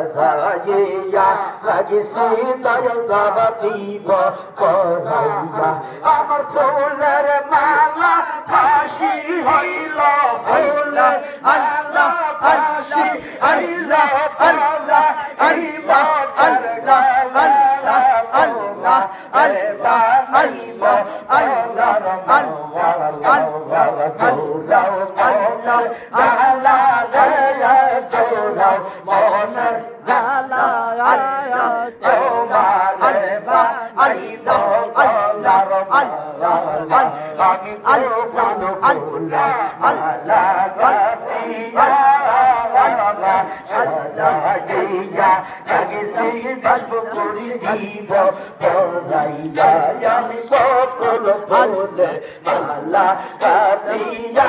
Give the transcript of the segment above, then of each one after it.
সাজাইয়া লাগিছি দয়াল বাবা দিব পড়াইয়া আমার ফুলের মালা ফাঁসি হইল ফুলের আল্লাহ ফাঁসি হইল আল্লাহ আল্লাহ আল্লাহ আল্লাহ আল্লাহ আল্লাহ আল্লাহ আল্লাহ আমি সকল বলে আল্লাহ কাতিয়া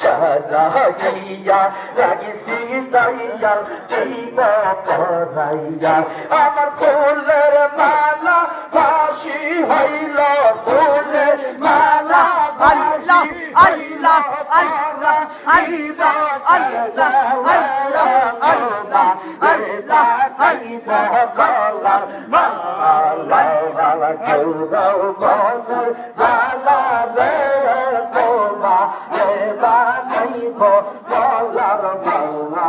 সাজাইয়া লাগিছি দয়াল দিব পড়াইয়া আমার ফুলের মালা ফাঁসি হইল ফুলের মালা আল্লাহ আল্লাহ আল্লাহ আল্লাহ আল্লাহ আল্লাহ আল্লাহ আল্লাহ আল্লাহ গলার মালা চৌরাও বদল জালা রে তোমা রে বানাইব গলার মালা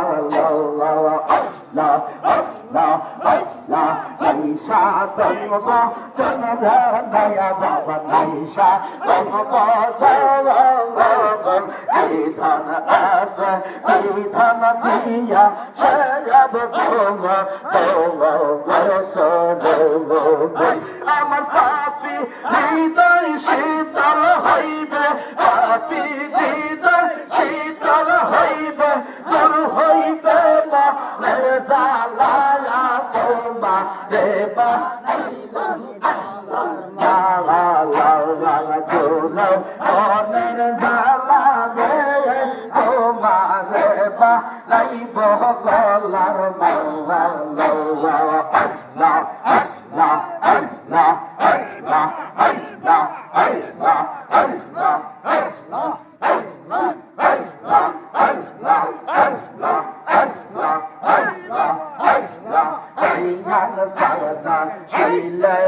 আল্লাহ আল্লাহ আল্লাহ আইসা তনব জনব দয়া বাবা আইসা তনব জনব এই ধন আছে এই ধন দিয়া সব তোমা তোমা বসনব আমার পাপি হৃদয় শীতল হইবে পাপি হৃদয় শীতল হইবে দূর হইবে না রে জালায়া তোমা রে বা লা লা লা লা জোনো মনের জালা রে তোমা রে বা লাইব গলার মালা লা আল্লাহ আল্লাহ আল্লাহ আল্লাহ আল্লাহ আল্লাহ আল্লাহ আল্লাহ আল্লাহ আল্লাহ আল্লাহ আল্লাহ আল্লাহ আল্লাহ আল্লাহ আইয়াল সাদা শিলে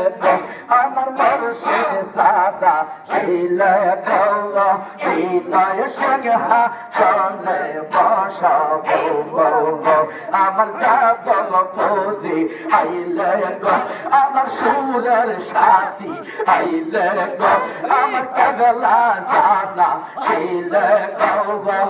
আমার মুর্শিদ সাদা শিলে গো হৃদয় সঙ্গে হাসনে বসাবো আমার যাবল পুরি আইলে গো আমার সুরের সাথী আইলে গো আমার কাগলা জানা শিলে গো